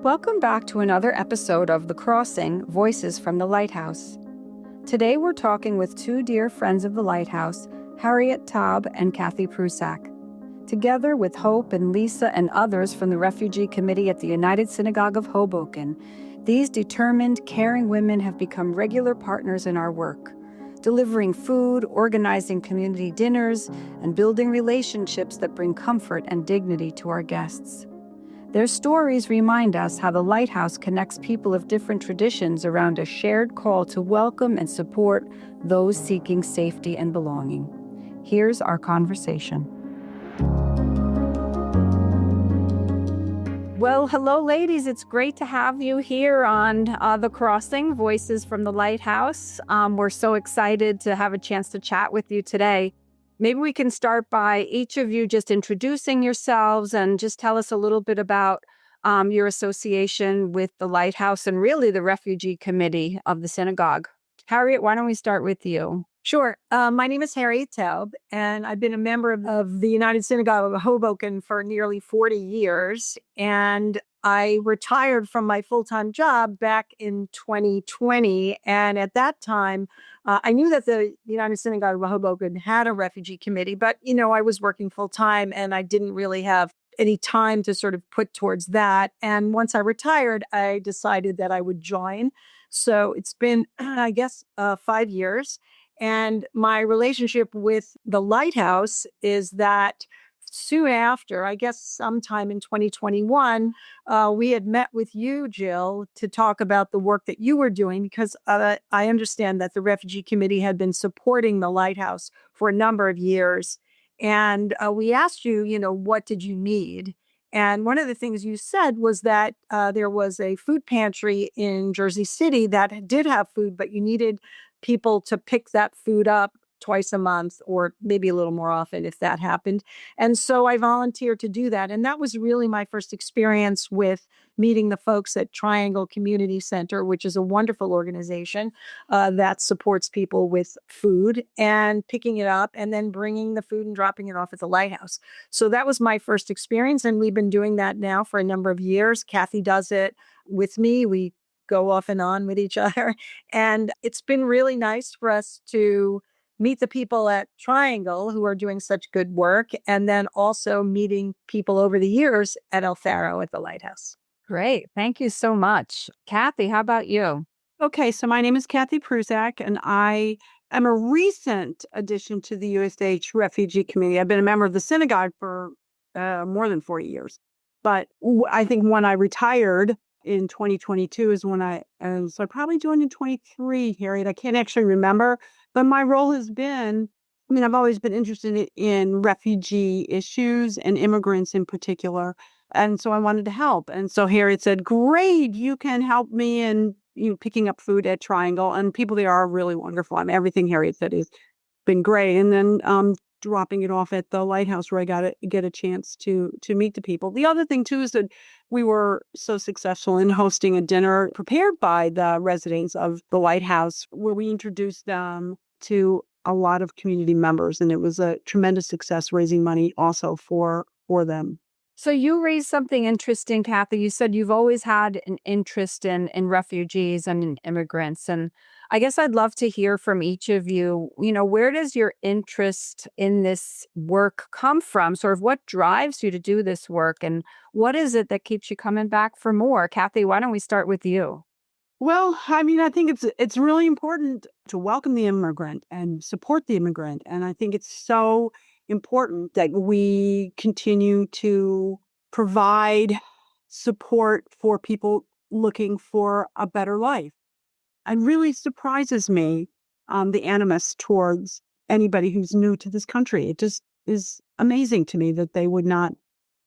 Welcome back to another episode of The Crossing, Voices from the Lighthouse. Today we're talking with two dear friends of the Lighthouse, Harriet, Taub, and Kathy Prussak. Together with Hope and Lisa and others from the Refugee Committee at the United Synagogue of Hoboken, these determined, caring women have become regular partners in our work, delivering food, organizing community dinners, and building relationships that bring comfort and dignity to our guests. Their stories remind us how the Lighthouse connects people of different traditions around a shared call to welcome and support those seeking safety and belonging. Here's our conversation. Well, hello, ladies. It's great to have you here on The Crossing, Voices from the Lighthouse. We're so excited to have a chance to chat with you today. Maybe we can start by each of you just introducing yourselves and just tell us a little bit about your association with the Lighthouse and really the Refugee Committee of the Synagogue. Harriet, why don't we start with you? Sure. My name is Harriet Taub, and I've been a member of the United Synagogue of Hoboken for nearly 40 years. And I retired from my full-time job back in 2020. And at that time, I knew that the United Synagogue of Hoboken had a refugee committee, but, I was working full-time and I didn't really have any time to sort of put towards that. And once I retired, I decided that I would join. So it's been, I guess, 5 years. And my relationship with the Lighthouse is that soon after, I guess sometime in 2021, we had met with you, Jill, to talk about the work that you were doing, because I understand that the Refugee Committee had been supporting the Lighthouse for a number of years. And we asked you, what did you need? And one of the things you said was that there was a food pantry in Jersey City that did have food, but you needed people to pick that food up twice a month or maybe a little more often if that happened. And so I volunteered to do that. And that was really my first experience with meeting the folks at Triangle Community Center, which is a wonderful organization that supports people with food and picking it up and then bringing the food and dropping it off at the Lighthouse. So that was my first experience. And we've been doing that now for a number of years. Kathy does it with me. We go off and on with each other. And it's been really nice for us to meet the people at Triangle who are doing such good work, and then also meeting people over the years at El Faro at the Lighthouse. Great. Thank you so much. Kathy, how about you? Okay, so my name is Kathy Prussak, and I am a recent addition to the USH Refugee Committee. I've been a member of the Synagogue for more than 40 years. But I think when I retired in 2022 is when so I probably joined in 23, Harriet. I can't actually remember. But my role has been, I've always been interested in refugee issues and immigrants in particular. And so I wanted to help. And so Harriet said, great, you can help me in picking up food at Triangle. And people there are really wonderful. Everything Harriet said has been great. And then dropping it off at the Lighthouse where I got to get a chance to meet the people. The other thing, too, is that we were so successful in hosting a dinner prepared by the residents of the Lighthouse where we introduced them to a lot of community members. And it was a tremendous success raising money also for them. So you raised something interesting, Kathy. You said you've always had an interest in refugees and in immigrants. And I guess I'd love to hear from each of you, where does your interest in this work come from? Sort of what drives you to do this work? And what is it that keeps you coming back for more? Kathy, why don't we start with you? Well, I think it's really important to welcome the immigrant and support the immigrant. And I think it's so important that we continue to provide support for people looking for a better life. It really surprises me, the animus towards anybody who's new to this country. It just is amazing to me that they would not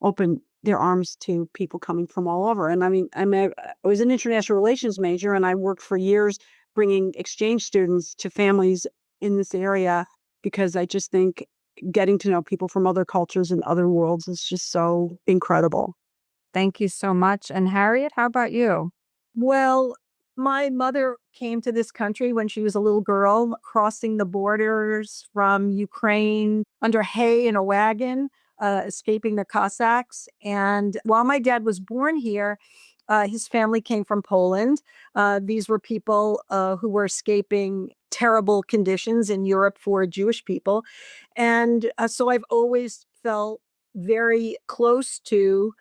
open their arms to people coming from all over. And I was an international relations major, and I worked for years bringing exchange students to families in this area because I just think getting to know people from other cultures and other worlds is just so incredible. Thank you so much. And Harriet, how about you? Well, my mother came to this country when she was a little girl, crossing the borders from Ukraine under hay in a wagon. escaping the Cossacks. And while my dad was born here, his family came from Poland. These were people who were escaping terrible conditions in Europe for Jewish people. And so I've always felt very close to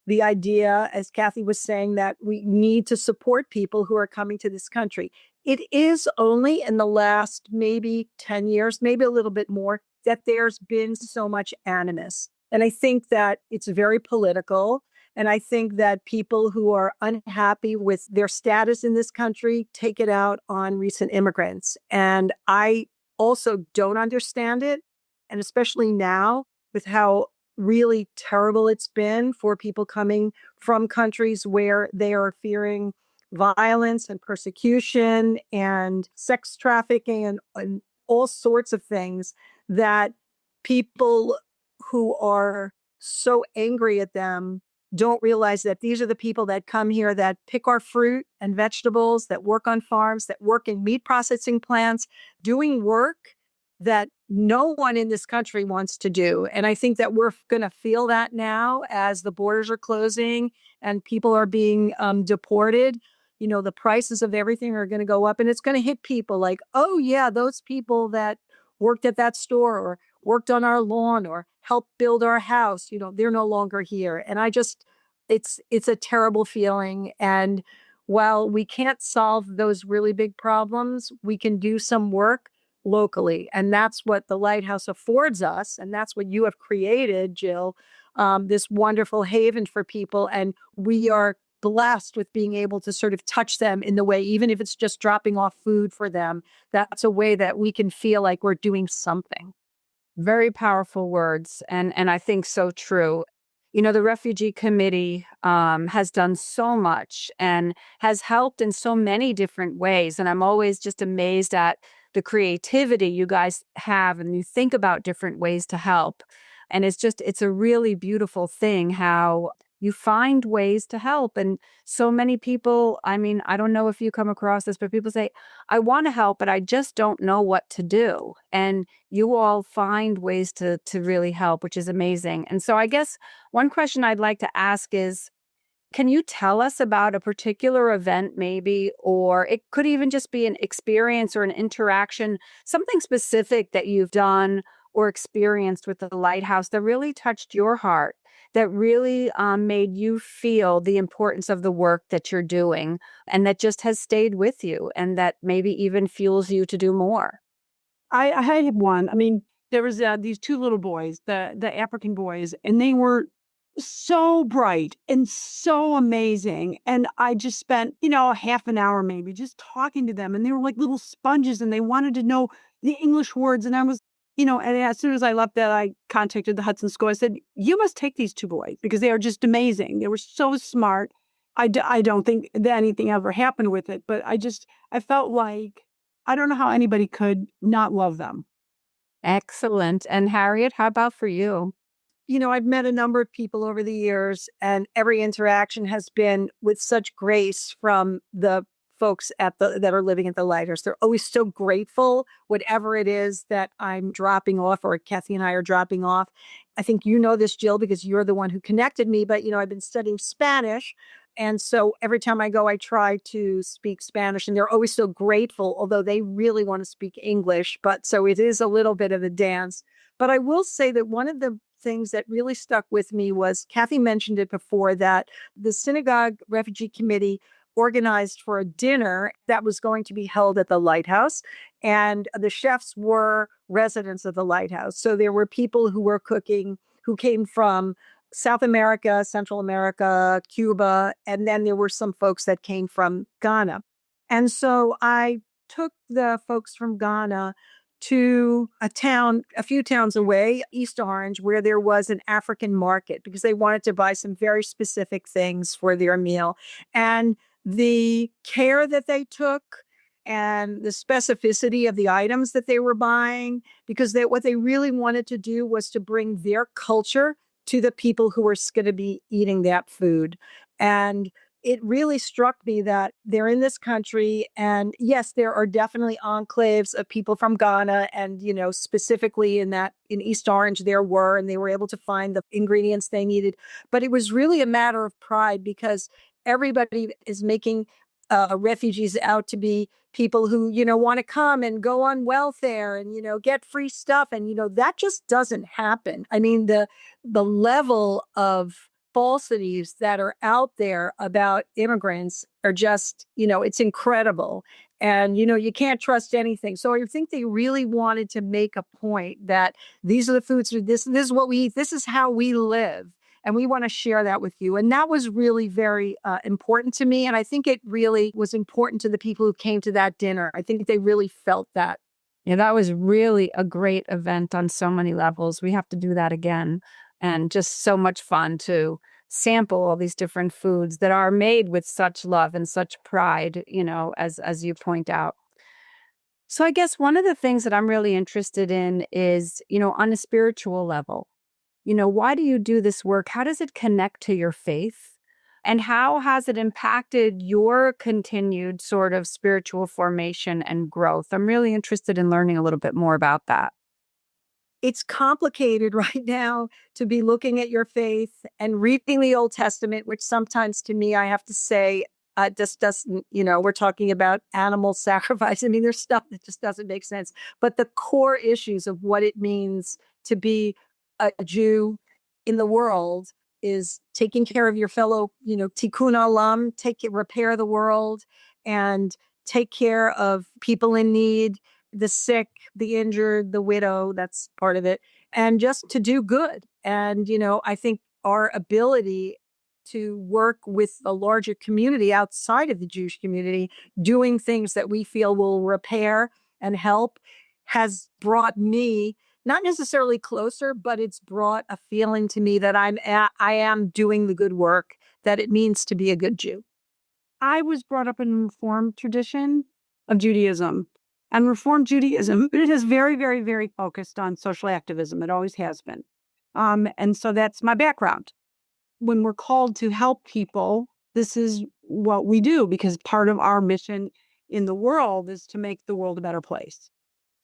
the idea, as Kathy was saying, that we need to support people who are coming to this country. It is only in the last maybe 10 years, maybe a little bit more, that there's been so much animus. And I think that it's very political. And I think that people who are unhappy with their status in this country take it out on recent immigrants. And I also don't understand it. And especially now with how really terrible it's been for people coming from countries where they are fearing violence and persecution and sex trafficking and all sorts of things, that people who are so angry at them don't realize that these are the people that come here, that pick our fruit and vegetables, that work on farms, that work in meat processing plants, doing work that no one in this country wants to do. And I think that we're going to feel that now as the borders are closing and people are being deported. You know, the prices of everything are going to go up, and it's going to hit people like, oh yeah, those people that worked at that store or worked on our lawn or helped build our house, you know, they're no longer here. And it's a terrible feeling. And while we can't solve those really big problems, we can do some work locally. And that's what the Lighthouse affords us. And that's what you have created, Jill, this wonderful haven for people. And we are blessed with being able to sort of touch them in the way, even if it's just dropping off food for them. That's a way that we can feel like we're doing something. Very powerful words, and I think so true. You know, the Refugee Committee has done so much and has helped in so many different ways. And I'm always just amazed at the creativity you guys have, and you think about different ways to help. And it's a really beautiful thing how you find ways to help. And so many people, I mean, I don't know if you come across this, but people say, I want to help, but I just don't know what to do. And you all find ways to really help, which is amazing. And so I guess one question I'd like to ask is, can you tell us about a particular event maybe, or it could even just be an experience or an interaction, something specific that you've done or experienced with the Lighthouse that really touched your heart, that really made you feel the importance of the work that you're doing, and that just has stayed with you and that maybe even fuels you to do more? I had one. I mean, there was these two little boys, the African boys, and they were so bright and so amazing. And I just spent, a half an hour maybe just talking to them. And they were like little sponges and they wanted to know the English words. And I was, and as soon as I left that, I contacted the Hudson School. I said, you must take these two boys because they are just amazing. They were so smart. I don't think that anything ever happened with it, but I felt like, I don't know how anybody could not love them. Excellent. And Harriet, how about for you? I've met a number of people over the years, and every interaction has been with such grace from the folks that are living at the Lighthouse. They're always so grateful, whatever it is that I'm dropping off or Kathy and I are dropping off. I think you know this, Jill, because you're the one who connected me, but I've been studying Spanish. And so every time I go, I try to speak Spanish, and they're always so grateful, although they really want to speak English. But so it is a little bit of a dance. But I will say that one of the things that really stuck with me was, Kathy mentioned it before, that the Synagogue Refugee Committee organized for a dinner that was going to be held at the Lighthouse. And the chefs were residents of the Lighthouse. So there were people who were cooking who came from South America, Central America, Cuba, and then there were some folks that came from Ghana. And so I took the folks from Ghana to a few towns away, East Orange, where there was an African market because they wanted to buy some very specific things for their meal. And the care that they took and the specificity of the items that they were buying, because what they really wanted to do was to bring their culture to the people who were going to be eating that food. And it really struck me that they're in this country, and yes, there are definitely enclaves of people from Ghana, and specifically in East Orange there were, and they were able to find the ingredients they needed. But it was really a matter of pride, because everybody is making refugees out to be people who want to come and go on welfare and get free stuff, and that just doesn't happen. I mean, the level of falsities that are out there about immigrants are just, it's incredible. And, you can't trust anything. So I think they really wanted to make a point that these are the foods, this is what we eat, this is how we live. And we want to share that with you. And that was really very important to me. And I think it really was important to the people who came to that dinner. I think they really felt that. Yeah, that was really a great event on so many levels. We have to do that again. And just so much fun to sample all these different foods that are made with such love and such pride, as you point out. So I guess one of the things that I'm really interested in is, on a spiritual level, why do you do this work? How does it connect to your faith? And how has it impacted your continued sort of spiritual formation and growth? I'm really interested in learning a little bit more about that. It's complicated right now to be looking at your faith and reading the Old Testament, which sometimes to me, I have to say, just doesn't, we're talking about animal sacrifice. I mean, there's stuff that just doesn't make sense. But the core issues of what it means to be a Jew in the world is taking care of your fellow, Tikkun Olam, repair the world, and take care of people in need, the sick, the injured, the widow, that's part of it, and just to do good. And, I think our ability to work with a larger community outside of the Jewish community, doing things that we feel will repair and help, has brought me not necessarily closer, but it's brought a feeling to me that I am doing the good work that it means to be a good Jew. I was brought up in Reformed tradition of Judaism. And Reformed Judaism, it is very, very, very focused on social activism. It always has been. And so that's my background. When we're called to help people, this is what we do, because part of our mission in the world is to make the world a better place.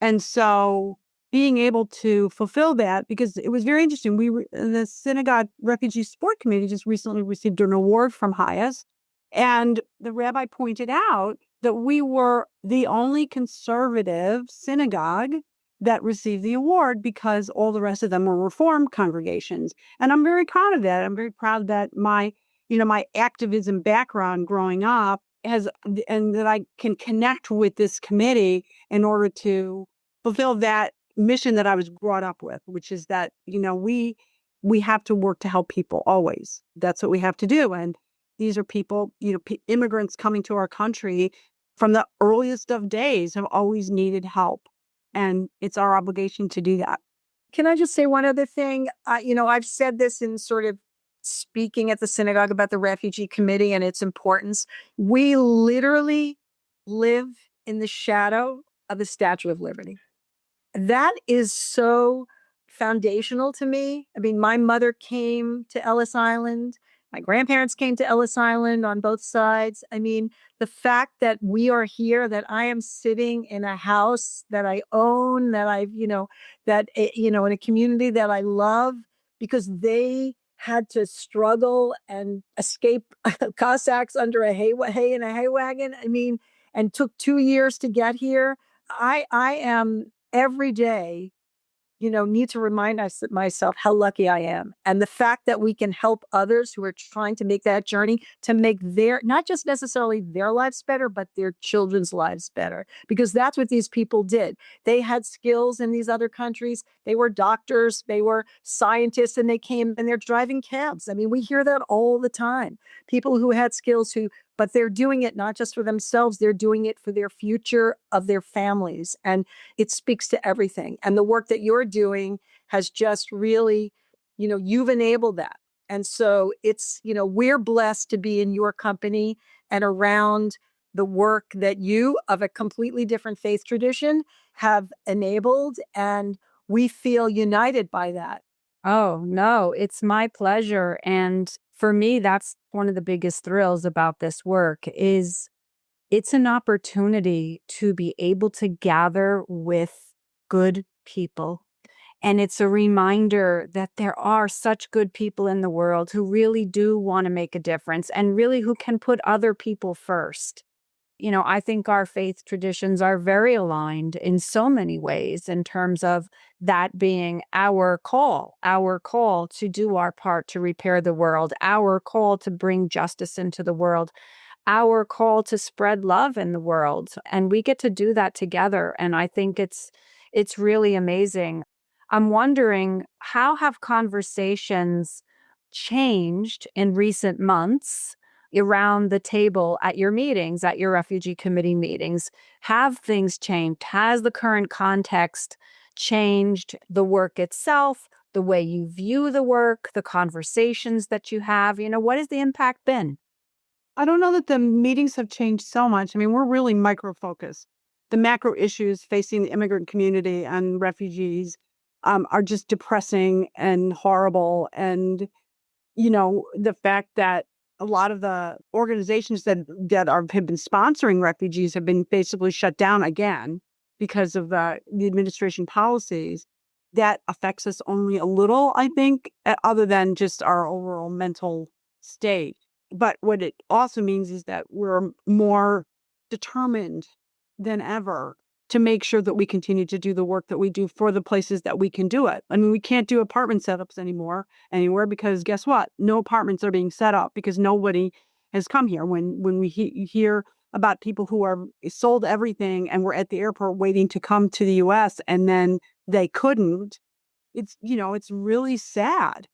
And so being able to fulfill that, because it was very interesting. The Synagogue Refugee Support Committee just recently received an award from Highest. And the rabbi pointed out that we were the only conservative synagogue that received the award, because all the rest of them were Reformed congregations. And I'm very proud of that. I'm very proud that my activism background growing up and that I can connect with this committee in order to fulfill that mission that I was brought up with, which is that, we have to work to help people always. That's what we have to do. And these are people, immigrants coming to our country from the earliest of days have always needed help. And it's our obligation to do that. Can I just say one other thing? I've said this in sort of speaking at the synagogue about the refugee committee and its importance. We literally live in the shadow of the Statue of Liberty. That is so foundational to me. I mean, my mother came to Ellis Island. My grandparents came to Ellis Island on both sides. I mean, the fact that we are here, that I am sitting in a house that I own, that I've, in a community that I love, because they had to struggle and escape Cossacks under a hay in a hay wagon. I mean, and took 2 years to get here. I am every day, need to remind myself how lucky I am. And the fact that we can help others who are trying to make that journey to make not just necessarily their lives better, but their children's lives better. Because that's what these people did. They had skills in these other countries. They were doctors, they were scientists, and they came and they're driving cabs. I mean, we hear that all the time. People who had skills but they're doing it not just for themselves, they're doing it for their future of their families. And it speaks to everything. And the work that you're doing has just really, you've enabled that. And so it's, we're blessed to be in your company and around the work that you, of a completely different faith tradition, have enabled. And we feel united by that. Oh, no, it's my pleasure. And for me, that's one of the biggest thrills about this work is it's an opportunity to be able to gather with good people. And it's a reminder that there are such good people in the world who really do want to make a difference and really who can put other people first. I think our faith traditions are very aligned in so many ways in terms of that being our call to do our part to repair the world, our call to bring justice into the world, our call to spread love in the world. And we get to do that together. And I think it's really amazing. I'm wondering, how have conversations changed in recent months around the table at your meetings, at your refugee committee meetings? Have things changed? Has the current context changed the work itself, the way you view the work, the conversations that you have? What has the impact been? I don't know that the meetings have changed so much. I mean, we're really micro-focused. The macro issues facing the immigrant community and refugees are just depressing and horrible. And, the fact that a lot of the organizations that have been sponsoring refugees have been basically shut down again because of the administration policies, that affects us only a little, I think, other than just our overall mental state. But what it also means is that we're more determined than ever to make sure that we continue to do the work that we do for the places that we can do it. I mean, we can't do apartment setups anywhere because guess what? No apartments are being set up because nobody has come here. When we hear about people who are sold everything and were at the airport waiting to come to the U.S. and then they couldn't, it's really sad.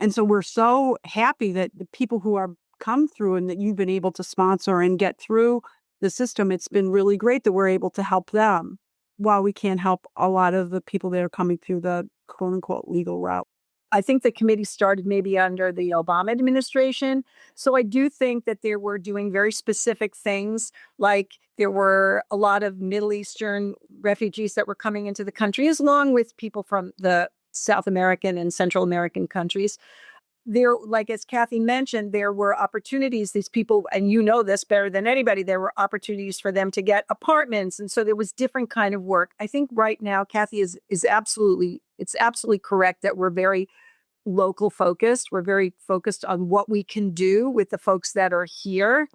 And so we're so happy that the people who are come through and that you've been able to sponsor and get through the system, it's been really great that we're able to help them while we can't help a lot of the people that are coming through the quote unquote legal route. I think the committee started maybe under the Obama administration. So I do think that they were doing very specific things, like there were a lot of Middle Eastern refugees that were coming into the country, along with people from the South American and Central American countries. There, like as Kathy mentioned, there were opportunities, these people, and you know this better than anybody, there were opportunities for them to get apartments. And so there was different kind of work. I think right now, Kathy is absolutely correct that we're very local focused. We're very focused on what we can do with the folks that are here.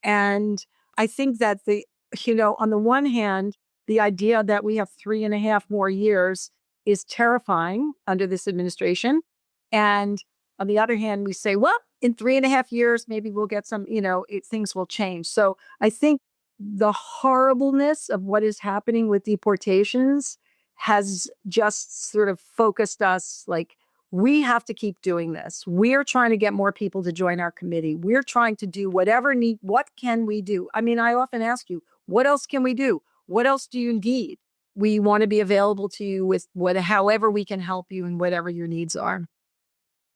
And I think that on the one hand, the idea that we have 3.5 more years is terrifying under this administration. And on the other hand, we say, well, in 3.5 years, maybe we'll get some, things will change. So I think the horribleness of what is happening with deportations has just sort of focused us like, we have to keep doing this. We're trying to get more people to join our committee. We're trying to do what can we do? I mean, I often ask you, what else can we do? What else do you need? We want to be available to you with however we can help you and whatever your needs are.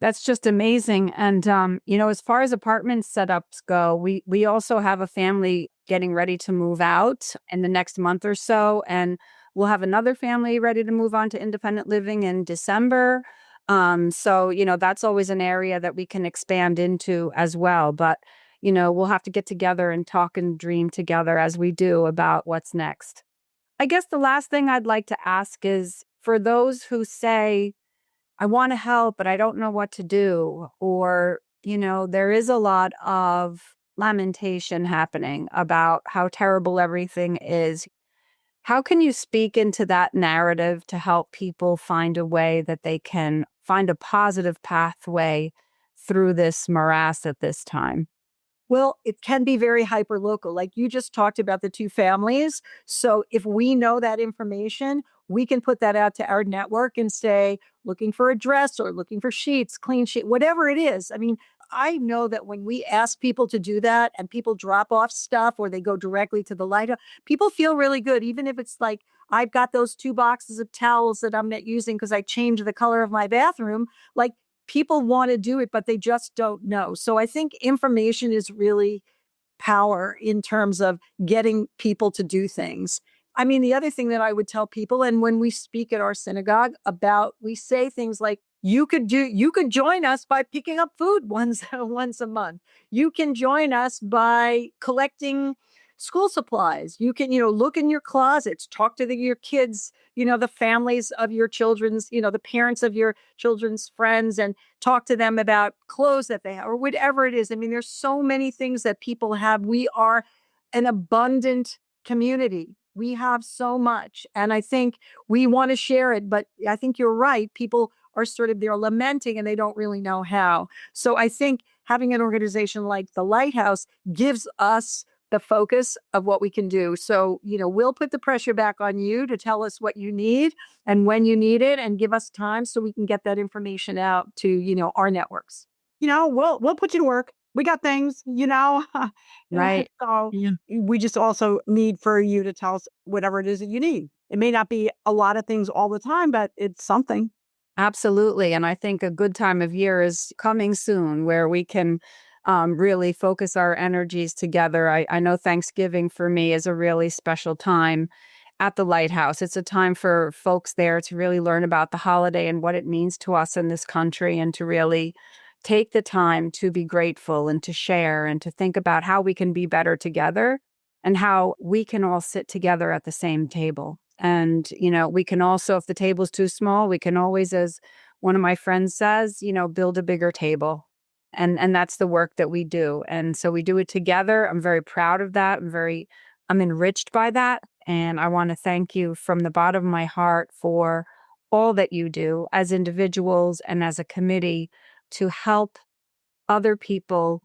That's just amazing. And, as far as apartment setups go, we also have a family getting ready to move out in the next month or so. And we'll have another family ready to move on to independent living in December. So, that's always an area that we can expand into as well. But, we'll have to get together and talk and dream together as we do about what's next. I guess the last thing I'd like to ask is for those who say, I want to help, but I don't know what to do. Or, there is a lot of lamentation happening about how terrible everything is. How can you speak into that narrative to help people find a way that they can find a positive pathway through this morass at this time? Well, it can be very hyper local. Like you just talked about the two families. So if we know that information, we can put that out to our network and say, looking for a dress or looking for sheets, clean sheet, whatever it is. I mean, I know that when we ask people to do that and people drop off stuff or they go directly to the Lighthouse, people feel really good. Even if it's like, I've got those 2 boxes of towels that I'm not using because I changed the color of my bathroom. Like, people want to do it, but they just don't know. So I think information is really power in terms of getting people to do things. I mean, the other thing that I would tell people, and when we speak at our synagogue we say things like, You could join us by picking up food once a month. You can join us by collecting school supplies. You can, look in your closets, talk to your kids, the families of your children's, the parents of your children's friends, and talk to them about clothes that they have or whatever it is. I mean, there's so many things that people have. We are an abundant community. We have so much. And I think we want to share it, but I think you're right. People are they're lamenting and they don't really know how. So I think having an organization like the Lighthouse gives us the focus of what we can do. So, we'll put the pressure back on you to tell us what you need and when you need it, and give us time so we can get that information out to, our networks. We'll put you to work. We got things, Right. So we just also need for you to tell us whatever it is that you need. It may not be a lot of things all the time, but it's something. Absolutely. And I think a good time of year is coming soon where we can really focus our energies together. I know Thanksgiving for me is a really special time at the Lighthouse. It's a time for folks there to really learn about the holiday and what it means to us in this country, and to really take the time to be grateful and to share and to think about how we can be better together and how we can all sit together at the same table. And, we can also, if the table's too small, we can always, as one of my friends says, build a bigger table. And that's the work that we do. And so we do it together. I'm very proud of that. I'm enriched by that. And I want to thank you from the bottom of my heart for all that you do as individuals and as a committee to help other people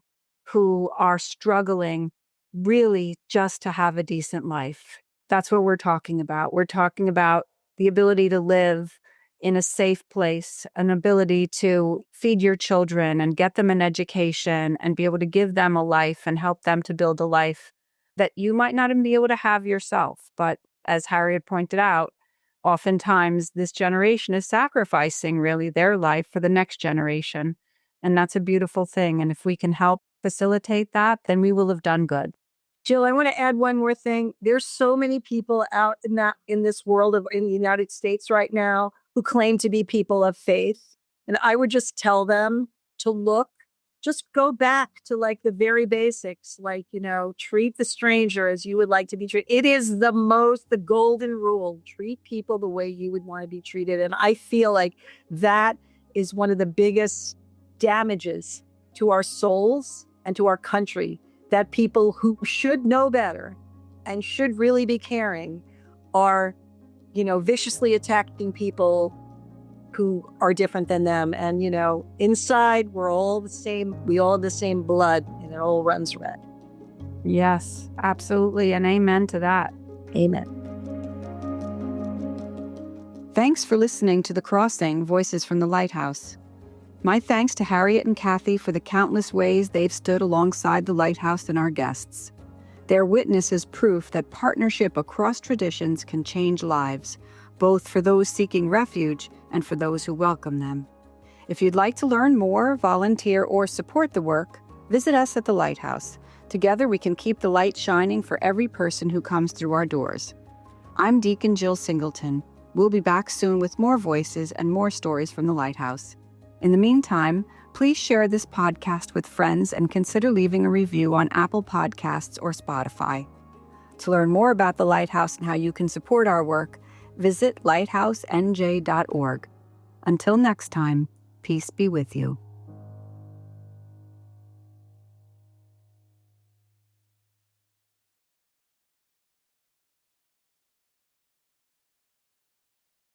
who are struggling really just to have a decent life. That's what we're talking about. We're talking about the ability to live in a safe place, an ability to feed your children and get them an education and be able to give them a life and help them to build a life that you might not even be able to have yourself. But as Harriet pointed out, oftentimes this generation is sacrificing really their life for the next generation. And that's a beautiful thing. And if we can help facilitate that, then we will have done good. Jill, I want to add one more thing. There's so many people out in this world in the United States right now who claim to be people of faith. And I would just tell them to just go back to like the very basics, like, treat the stranger as you would like to be treated. It is the golden rule. Treat people the way you would want to be treated. And I feel like that is one of the biggest damages to our souls and to our country, that people who should know better and should really be caring are, viciously attacking people who are different than them. And, inside we're all the same. We all have the same blood, and it all runs red. Yes, absolutely. And amen to that. Amen. Thanks for listening to The Crossing, Voices from the Lighthouse. My thanks to Harriet and Kathy for the countless ways they've stood alongside the Lighthouse and our guests. Their witness is proof that partnership across traditions can change lives, both for those seeking refuge and for those who welcome them. If you'd like to learn more, volunteer, or support the work, visit us at the Lighthouse. Together we can keep the light shining for every person who comes through our doors. I'm Deacon Jill Singleton. We'll be back soon with more voices and more stories from the Lighthouse. In the meantime, please share this podcast with friends and consider leaving a review on Apple Podcasts or Spotify. To learn more about the Lighthouse and how you can support our work, visit lighthousenj.org. Until next time, peace be with you.